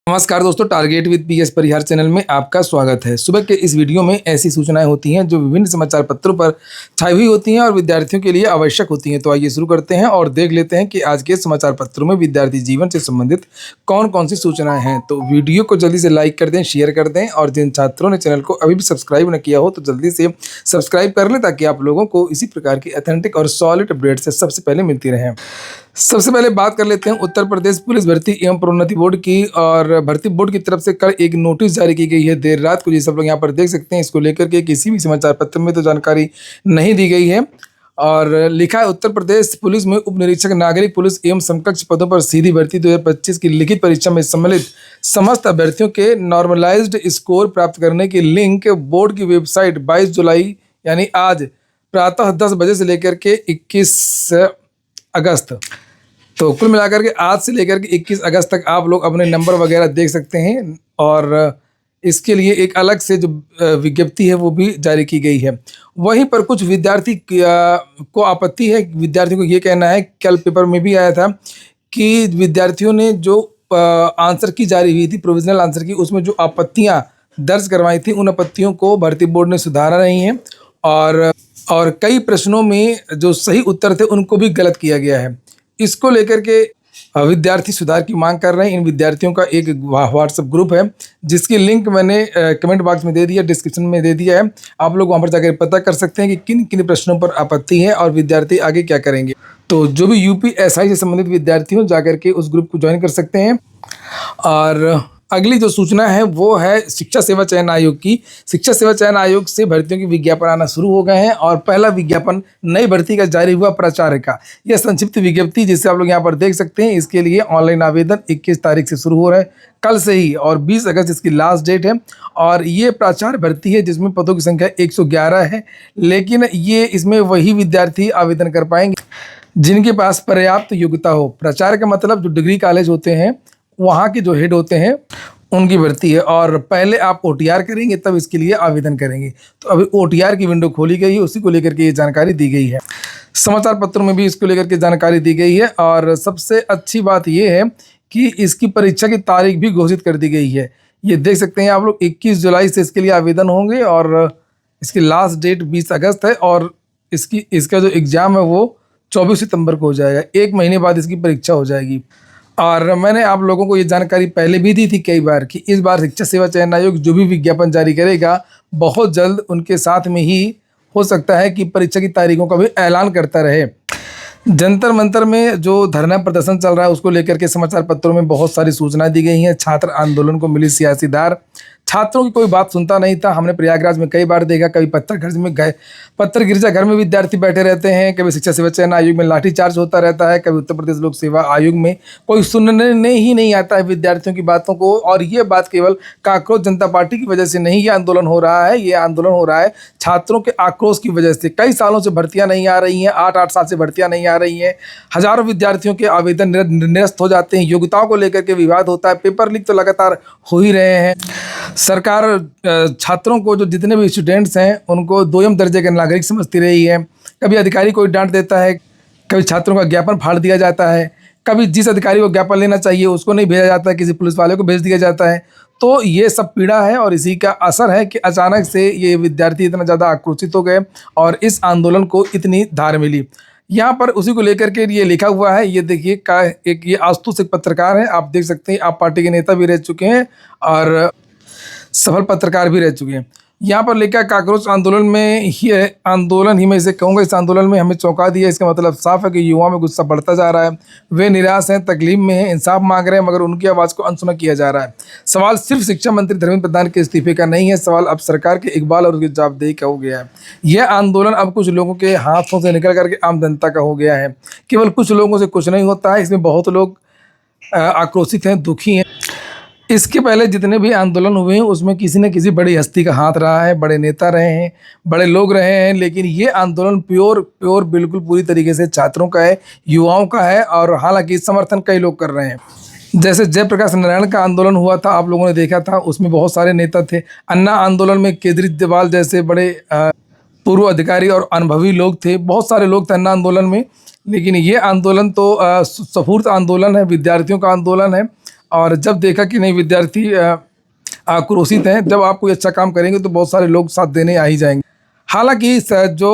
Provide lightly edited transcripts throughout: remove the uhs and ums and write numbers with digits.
नमस्कार दोस्तों, target with PS Parihar channel में आपका स्वागत है। सुबह के इस वीडियो में ऐसी सूचनाएं होती हैं जो विभिन्न समाचार पत्रों पर छाई हुई होती हैं और विद्यार्थियों के लिए आवश्यक होती हैं। तो आइए शुरू करते हैं और देख लेते हैं कि आज के समाचार पत्रों में विद्यार्थी जीवन से संबंधित कौन कौन सी सूचनाएं हैं। तो वीडियो को जल्दी से लाइक कर दें, शेयर कर दें और जिन छात्रों ने चैनल को अभी भी सब्सक्राइब न किया हो तो जल्दी से सब्सक्राइब कर लें ताकि आप लोगों को इसी प्रकार की ऑथेंटिक और सॉलिड अपडेट से सबसे पहले मिलती रहें। सबसे पहले बात कर लेते हैं उत्तर प्रदेश पुलिस भर्ती एवं प्रोन्नति बोर्ड की। और भर्ती बोर्ड की तरफ से कल एक नोटिस जारी की गई है देर रात को, जिसे सब लोग यहाँ पर देख सकते हैं। इसको लेकर के किसी भी समाचार पत्र में तो जानकारी नहीं दी गई है। और लिखा है, उत्तर प्रदेश पुलिस में उप निरीक्षक नागरिक पुलिस एवं समकक्ष पदों पर सीधी भर्ती 2025 की लिखित परीक्षा में सम्मिलित समस्त अभ्यर्थियों के नॉर्मलाइज्ड स्कोर प्राप्त करने की लिंक बोर्ड की वेबसाइट 22 जुलाई यानी आज प्रातः 10 बजे से लेकर के 21 अगस्त, तो कुल मिलाकर के आज से लेकर के 21 अगस्त तक आप लोग अपने नंबर वगैरह देख सकते हैं। और इसके लिए एक अलग से जो विज्ञप्ति है वो भी जारी की गई है। वहीं पर कुछ विद्यार्थी को आपत्ति है। विद्यार्थियों को ये कहना है, कल पेपर में भी आया था कि विद्यार्थियों ने जो आंसर की जारी हुई थी, प्रोविजनल आंसर की, उसमें जो आपत्तियां दर्ज करवाई थी, उन आपत्तियों को भर्ती बोर्ड ने सुधारा नहीं है। और कई प्रश्नों में जो सही उत्तर थे उनको भी गलत किया गया है। इसको लेकर के विद्यार्थी सुधार की मांग कर रहे हैं। इन विद्यार्थियों का एक व्हाट्सएप ग्रुप है जिसकी लिंक मैंने कमेंट बॉक्स में दे दिया, डिस्क्रिप्शन में दे दिया है। आप लोग वहां पर जाकर पता कर सकते हैं कि किन किन प्रश्नों पर आपत्ति है और विद्यार्थी आगे क्या करेंगे। तो जो भी यूपीएसआई से संबंधित विद्यार्थी हो जाकर के उस ग्रुप को ज्वाइन कर सकते हैं। और अगली जो सूचना है वो है शिक्षा सेवा चयन आयोग की। शिक्षा सेवा चयन आयोग से भर्तियों के विज्ञापन आना शुरू हो गए हैं और पहला विज्ञापन नई भर्ती का जारी हुआ प्राचार्य का। यह संक्षिप्त विज्ञप्ति जिसे आप लोग यहाँ पर देख सकते हैं, इसके लिए ऑनलाइन आवेदन 21 तारीख से शुरू हो रहा है, कल से ही, और 20 अगस्त इसकी लास्ट डेट है। और ये प्राचार्य भर्ती है जिसमें पदों की संख्या 111 है, लेकिन ये इसमें वही विद्यार्थी आवेदन कर पाएंगे जिनके पास पर्याप्त योग्यता हो। प्राचार्य का मतलब जो डिग्री कॉलेज होते हैं वहाँ के जो हेड होते हैं उनकी भर्ती है। और पहले आप ओटीआर करेंगे तब इसके लिए आवेदन करेंगे। तो अभी ओटीआर की विंडो खोली गई है, उसी को लेकर के ये जानकारी दी गई है। समाचार पत्रों में भी इसको लेकर के जानकारी दी गई है। और सबसे अच्छी बात ये है कि इसकी परीक्षा की तारीख भी घोषित कर दी गई है। ये देख सकते हैं आप लोग, 21 जुलाई से इसके लिए आवेदन होंगे और इसकी लास्ट डेट 20 अगस्त है। और इसका जो एग्ज़ाम है वो 24 सितंबर को हो जाएगा। 1 महीने बाद इसकी परीक्षा हो जाएगी। और मैंने आप लोगों को ये जानकारी पहले भी दी थी कई बार कि इस बार शिक्षा सेवा चयन आयोग जो भी विज्ञापन जारी करेगा बहुत जल्द उनके साथ में ही हो सकता है कि परीक्षा की तारीखों का भी ऐलान करता रहे। जंतर मंतर में जो धरना प्रदर्शन चल रहा है उसको लेकर के समाचार पत्रों में बहुत सारी सूचनाएं दी गई हैं। छात्र आंदोलन को मिली सियासी धार, छात्रों की कोई बात सुनता नहीं था। हमने प्रयागराज में कई बार देखा, कभी पत्थर गिरजाघर में विद्यार्थी बैठे रहते हैं, कभी शिक्षा सेवा चयन आयोग में लाठीचार्ज होता रहता है, कभी उत्तर प्रदेश लोक सेवा आयोग में कोई सुनने ही नहीं आता है विद्यार्थियों की बातों को। और ये बात केवल काकरोच जनता पार्टी की वजह से नहीं, ये आंदोलन हो रहा है, ये आंदोलन हो रहा है छात्रों के आक्रोश की वजह से। कई सालों से भर्तियाँ नहीं आ रही हैं, 8-8 साल से भर्तियाँ नहीं आ रही हैं। हजारों विद्यार्थियों के आवेदन निरस्त हो जाते हैं, योग्यताओं को लेकर के विवाद होता है, पेपर लीक तो लगातार हो ही रहे हैं। सरकार छात्रों को, जो जितने भी स्टूडेंट्स हैं, उनको दोयम दर्जे के नागरिक समझती रही है। कभी अधिकारी कोई डांट देता है, कभी छात्रों का ज्ञापन फाड़ दिया जाता है, कभी जिस अधिकारी को ज्ञापन लेना चाहिए उसको नहीं भेजा जाता है, किसी पुलिस वाले को भेज दिया जाता है। तो ये सब पीड़ा है और इसी का असर है कि अचानक से ये विद्यार्थी इतना ज़्यादा आक्रोशित हो गए और इस आंदोलन को इतनी धार मिली। यहाँ पर उसी को लेकर के ये लिखा हुआ है, ये देखिए, ये आशुतोष एक पत्रकार है, आप देख सकते हैं। आप पार्टी के नेता भी रह चुके हैं और सफल पत्रकार भी रह चुके हैं। यहाँ पर लिखा, काकरोच आंदोलन में ही है, आंदोलन ही मैं इसे कहूँगा, इस आंदोलन में हमें चौंका दिया। इसका मतलब साफ है कि युवाओं में गुस्सा बढ़ता जा रहा है, वे निराश हैं, तकलीफ में हैं, इंसाफ मांग रहे हैं, मगर उनकी आवाज़ को अनसुना किया जा रहा है। सवाल सिर्फ शिक्षा मंत्री धर्मेंद्र प्रधान के इस्तीफे का नहीं है, सवाल अब सरकार के इकबाल और उसकी जवाबदेही का हो गया है। यह आंदोलन अब कुछ लोगों के हाथों से निकल करके आम जनता का हो गया है। केवल कुछ लोगों से कुछ नहीं होता है, इसमें बहुत लोग आक्रोशित हैं, दुखी हैं। इसके पहले जितने भी आंदोलन हुए हैं उसमें किसी न किसी बड़ी हस्ती का हाथ रहा है, बड़े नेता रहे हैं, बड़े लोग रहे हैं। लेकिन ये आंदोलन प्योर बिल्कुल पूरी तरीके से छात्रों का है, युवाओं का है। और हालांकि समर्थन कई लोग कर रहे हैं। जैसे जयप्रकाश नारायण का आंदोलन हुआ था, आप लोगों ने देखा था, उसमें बहुत सारे नेता थे। अन्ना आंदोलन में केजरीवाल जैसे बड़े पूर्व अधिकारी और अनुभवी लोग थे, बहुत सारे लोग थे अन्ना आंदोलन में। लेकिन ये आंदोलन तो सफूर्त आंदोलन है, विद्यार्थियों का आंदोलन है। और जब देखा कि नहीं विद्यार्थी आक्रोशित हैं, जब आप कोई अच्छा काम करेंगे तो बहुत सारे लोग साथ देने आ ही जाएंगे। हालांकि जो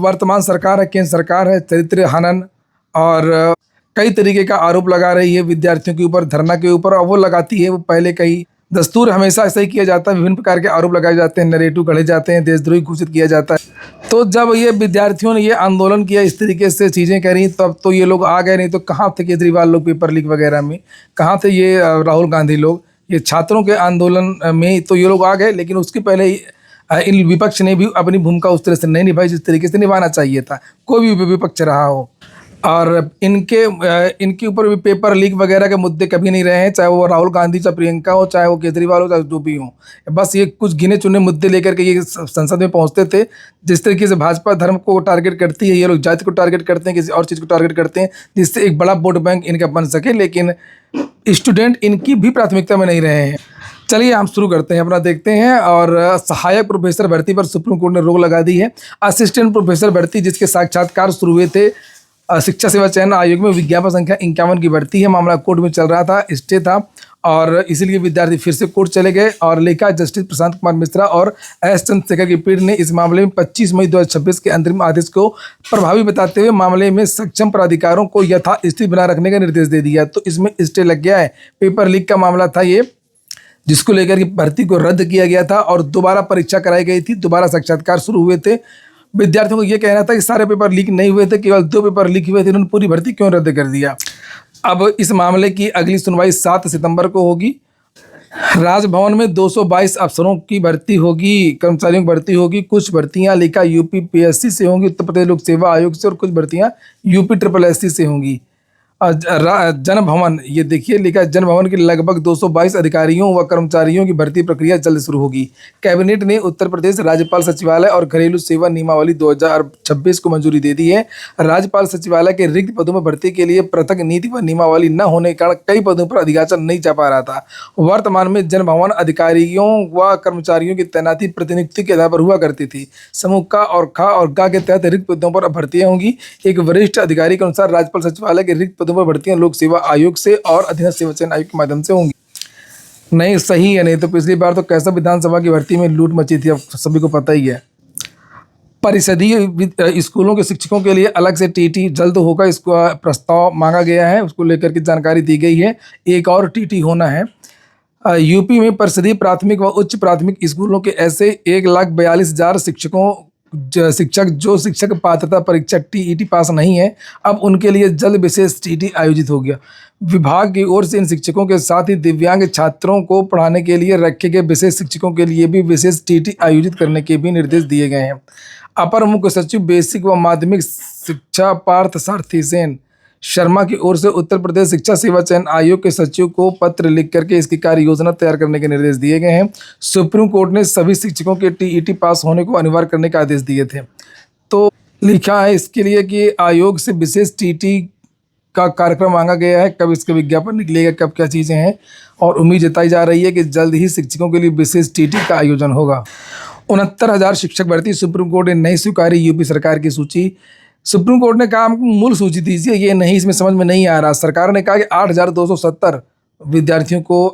वर्तमान सरकार है, केंद्र सरकार है, चरित्र हनन और कई तरीके का आरोप लगा रही है विद्यार्थियों के ऊपर, धरना के ऊपर, और वो लगाती है वो पहले कई दस्तूर हमेशा ऐसा ही किया जाता है, विभिन्न प्रकार के आरोप लगाए जाते हैं, नरेटिव गढ़े जाते हैं, देशद्रोही घोषित किया जाता है। तो जब ये विद्यार्थियों ने ये आंदोलन किया, इस तरीके से चीज़ें करी, तब तो ये लोग आ गए, नहीं तो कहाँ थे केजरीवाल लोग पेपर लीक वगैरह में, कहाँ थे ये राहुल गांधी लोग, ये छात्रों के आंदोलन में तो ये लोग आ गए, लेकिन उसके पहले ही इन विपक्ष ने भी अपनी भूमिका उस तरह से नहीं निभाई जिस तरीके से निभाना चाहिए था, कोई भी विपक्ष रहा हो। और इनके ऊपर भी पेपर लीक वगैरह के मुद्दे कभी नहीं रहे हैं, चाहे वो राहुल गांधी, चाहे प्रियंका हो, चाहे वो केजरीवाल हो, चाहे जो भी हो। बस ये कुछ गिने चुने मुद्दे लेकर के ये संसद में पहुंचते थे। जिस तरीके से भाजपा धर्म को टारगेट करती है, ये लोग जाति को टारगेट करते हैं, किसी और चीज़ को टारगेट करते हैं, जिससे एक बड़ा वोट बैंक इनका बन सके, लेकिन स्टूडेंट इनकी भी प्राथमिकता में नहीं रहे हैं। चलिए हम शुरू करते हैं, अपना देखते हैं। और सहायक प्रोफेसर भर्ती पर सुप्रीम कोर्ट ने रोक लगा दी है। असिस्टेंट प्रोफेसर भर्ती जिसके साक्षात्कार शुरू हुए थे शिक्षा सेवा चयन आयोग में, विज्ञापन संख्या 51 की भर्ती है। मामला कोर्ट में चल रहा था, स्टे था, और इसीलिए विद्यार्थी फिर से कोर्ट चले गए। और लेखा जस्टिस प्रशांत कुमार मिश्रा और एस चंद्रशेखर की पीठ ने इस मामले में 25 मई 2026 के अंतरिम आदेश को प्रभावी बताते हुए मामले में सक्षम प्राधिकारों को यथास्थिति बनाए रखने का निर्देश दे दिया। तो इसमें स्टे लग गया है। पेपर लीक का मामला था ये, जिसको लेकर के भर्ती को रद्द किया गया था और दोबारा परीक्षा कराई गई थी, दोबारा साक्षात्कार शुरू हुए थे। विद्यार्थियों को ये कहना था कि सारे पेपर लीक नहीं हुए थे, केवल 2 पेपर लीक हुए थे, उन्होंने पूरी भर्ती क्यों रद्द कर दिया। अब इस मामले की अगली सुनवाई 7 सितंबर को होगी। राजभवन में 222 अफसरों की भर्ती होगी, कर्मचारियों की भर्ती होगी। कुछ भर्तियां लेखा यूपी पीएससी से होंगी, उत्तर प्रदेश लोक सेवा आयोग से, और कुछ भर्तियां यूपी SSSC से होंगी। जन भवन, ये देखिए लिखा, जन भवन के लगभग 222 अधिकारियों व कर्मचारियों की भर्ती प्रक्रिया जल्द शुरू होगी। कैबिनेट ने उत्तर प्रदेश राज्यपाल सचिवालय और घरेलू सेवा नियमावली 2026 को मंजूरी दे दी है। राज्यपाल सचिवालय के रिक्त पदों में भर्ती के लिए पृथक नीति व नियमावली न होने के कारण कई पदों पर अधिकाचन नहीं जा पा रहा था। वर्तमान में जन भवन अधिकारियों व कर्मचारियों की तैनाती प्रतिनियुक्ति के आधार पर हुआ करती थी। समूह क और ख और ग के तहत रिक्त पदों पर भर्तियां होंगी। एक वरिष्ठ अधिकारी के अनुसार राज्यपाल सचिवालय के रिक्त पर भर्तियां लोक सेवा आयोग से और अधीनस्थ सेवा चयन आयोग के माध्यम से होंगी। नहीं सही है, नहीं तो पिछली बार तो कैसा विधानसभा की भर्ती में लूट मची थी, अब सभी को पता ही है। परिषदीय स्कूलों के शिक्षकों के लिए अलग से टीटी जल्द होगा, इसका प्रस्ताव मांगा गया है, उसको लेकर के जानकारी दी गई है। एक और टीटी होना है। यूपी में परिषदीय प्राथमिक व उच्च प्राथमिक स्कूलों के ऐसे 1,42,000 शिक्षक जो शिक्षक पात्रता परीक्षा टीईटी पास नहीं है, अब उनके लिए जल्द विशेष टीटी आयोजित हो गया। विभाग की ओर से इन शिक्षकों के साथ ही दिव्यांग छात्रों को पढ़ाने के लिए रखे गए विशेष शिक्षकों के लिए भी विशेष टीटी आयोजित करने के भी निर्देश दिए गए हैं। अपर मुख्य सचिव बेसिक व माध्यमिक शिक्षा पार्थ सारथी सेन शर्मा की ओर से उत्तर प्रदेश शिक्षा सेवा चयन आयोग के सचिव को पत्र लिख करके इसकी कार्य योजना तैयार करने के निर्देश दिए गए हैं। सुप्रीम कोर्ट ने सभी शिक्षकों के टीईटी पास होने को अनिवार्य करने का आदेश दिए थे। तो लिखा है इसके लिए कि आयोग से विशेष टीटी का कार्यक्रम मांगा गया है। कब इसका विज्ञापन निकलेगा, कब क्या चीज़ें हैं, और उम्मीद जताई जा रही है कि जल्द ही शिक्षकों के लिए विशेष टीटी का आयोजन होगा। 69,000 शिक्षक भर्ती, सुप्रीम कोर्ट ने नहीं स्वीकारी यूपी सरकार की सूची। सुप्रीम कोर्ट ने कहा हमको मूल सूची दीजिए, ये नहीं, इसमें समझ में नहीं आ रहा। सरकार ने कहा कि 8,270 विद्यार्थियों को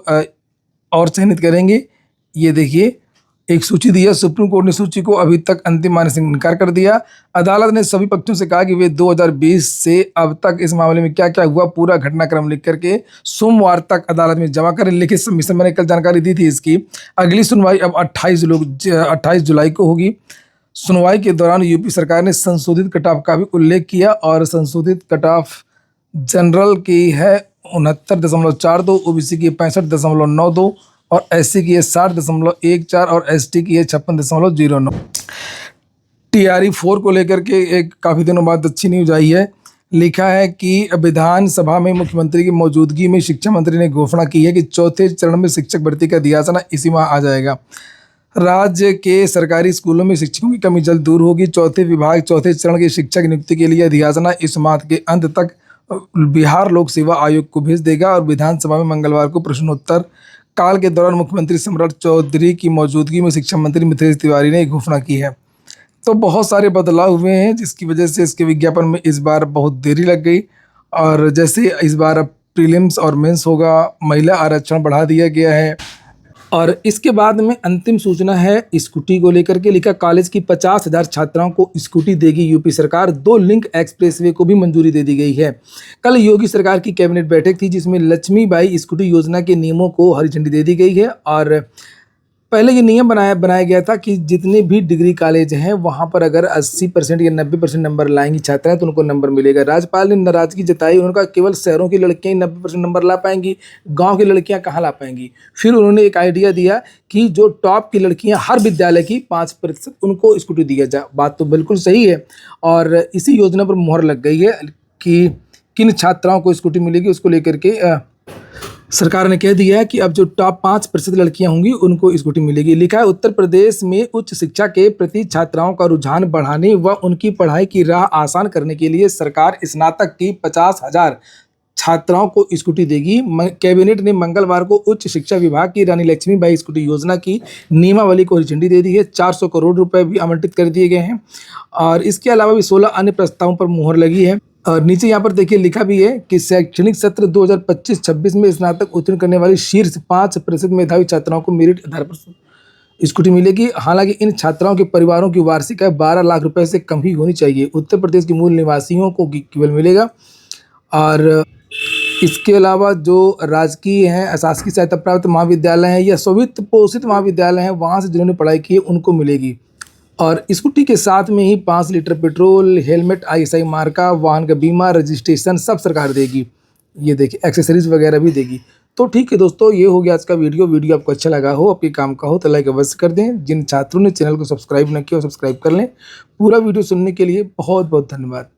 और चयनित करेंगे। ये देखिए एक सूची दी है, सुप्रीम कोर्ट ने सूची को अभी तक अंतिम मानने से इनकार कर दिया। अदालत ने सभी पक्षों से कहा कि वे 2020 से अब तक इस मामले में क्या क्या हुआ पूरा घटनाक्रम लिख करके सोमवार तक अदालत में जमा करें। लिखित सबमिशन मैंने कल जानकारी दी थी इसकी। अगली सुनवाई अब 28 जुलाई को होगी। सुनवाई के दौरान यूपी सरकार ने संशोधित कट ऑफ का भी उल्लेख किया, और संशोधित कट ऑफ जनरल की है 69.42, ओबीसी की 65.92 और एससी की है 60.14 और एसटी की है 56.09। TRE 4 को लेकर के एक काफ़ी दिनों बाद अच्छी न्यूज आई है। लिखा है कि विधानसभा में मुख्यमंत्री की मौजूदगी में शिक्षा मंत्री ने घोषणा की है कि चौथे चरण में शिक्षक भर्ती का अधियाचना इसी माह आ जाएगा। राज्य के सरकारी स्कूलों में शिक्षकों की कमी जल्द दूर होगी। चौथे विभाग चौथे चरण की शिक्षक नियुक्ति के लिए अधियाचना इस माह के अंत तक बिहार लोक सेवा आयोग को भेज देगा, और विधानसभा में मंगलवार को प्रश्नोत्तर काल के दौरान मुख्यमंत्री सम्राट चौधरी की मौजूदगी में शिक्षा मंत्री मिथिलेश तिवारी ने घोषणा की है। तो बहुत सारे बदलाव हुए हैं, जिसकी वजह से इसके विज्ञापन में इस बार बहुत देरी लग गई। और जैसे इस बार अब प्रीलिम्स और मेंस होगा। महिला आरक्षण बढ़ा दिया गया है। और इसके बाद में अंतिम सूचना है स्कूटी को लेकर के। लिखा कॉलेज की 50,000 छात्राओं को स्कूटी देगी यूपी सरकार। 2 लिंक एक्सप्रेसवे को भी मंजूरी दे दी गई है। कल योगी सरकार की कैबिनेट बैठक थी जिसमें लक्ष्मीबाई स्कूटी योजना के नियमों को हरी झंडी दे दी गई है। और पहले ये नियम बनाया गया था कि जितने भी डिग्री कॉलेज हैं वहाँ पर अगर 80% या 90% नंबर लाएंगी छात्राएं तो उनको नंबर मिलेगा। राज्यपाल ने नाराजगी जताई। उन्होंने कहा केवल शहरों की लड़कियां ही 90% नंबर ला पाएंगी, गांव की लड़कियां कहाँ ला पाएंगी। फिर उन्होंने एक आइडिया दिया कि जो टॉप की लड़कियां हर विद्यालय की 5% उनको स्कूटी दिया जाए। बात तो बिल्कुल सही है और इसी योजना पर मुहर लग गई है कि किन छात्राओं को स्कूटी मिलेगी। उसको लेकर के सरकार ने कह दिया है कि अब जो टॉप 5% लड़कियां होंगी उनको स्कूटी मिलेगी। लिखा है उत्तर प्रदेश में उच्च शिक्षा के प्रति छात्राओं का रुझान बढ़ाने व उनकी पढ़ाई की राह आसान करने के लिए सरकार स्नातक की 50,000 छात्राओं को स्कूटी देगी। कैबिनेट ने मंगलवार को उच्च शिक्षा विभाग की रानी लक्ष्मीबाई स्कूटी योजना की नियमावली को हरी झंडी दे दी है। 400 करोड़ रुपए भी आवंटित कर दिए गए हैं और इसके अलावा भी 16 अन्य प्रस्तावों पर मुहर लगी है। और नीचे यहाँ पर देखिए लिखा भी है कि शैक्षणिक सत्र 2025-26 में स्नातक उत्तीर्ण करने वाली शीर्ष 5% मेधावी छात्राओं को मेरिट आधार पर स्कूटी मिलेगी। हालांकि इन छात्राओं के परिवारों की वार्षिक आय 12 लाख रुपए से कम ही होनी चाहिए। उत्तर प्रदेश के मूल निवासियों को केवल मिलेगा। और इसके अलावा जो राजकीय हैं, अशासकीय सहायता प्राप्त महाविद्यालय हैं या स्वित्त पोषित महाविद्यालय हैं वहाँ से जिन्होंने पढ़ाई की है उनको मिलेगी। और स्कूटी के साथ में ही 5 लीटर पेट्रोल, हेलमेट, ISI मार्का, वाहन का बीमा, रजिस्ट्रेशन सब सरकार देगी। ये देखिए एक्सेसरीज वगैरह भी देगी। तो ठीक है दोस्तों, ये हो गया आज का वीडियो आपको अच्छा लगा हो, आपके काम का हो तो लाइक अवश्य कर दें। जिन छात्रों ने चैनल को सब्सक्राइब न किया हो सब्सक्राइब कर लें। पूरा वीडियो सुनने के लिए बहुत बहुत धन्यवाद।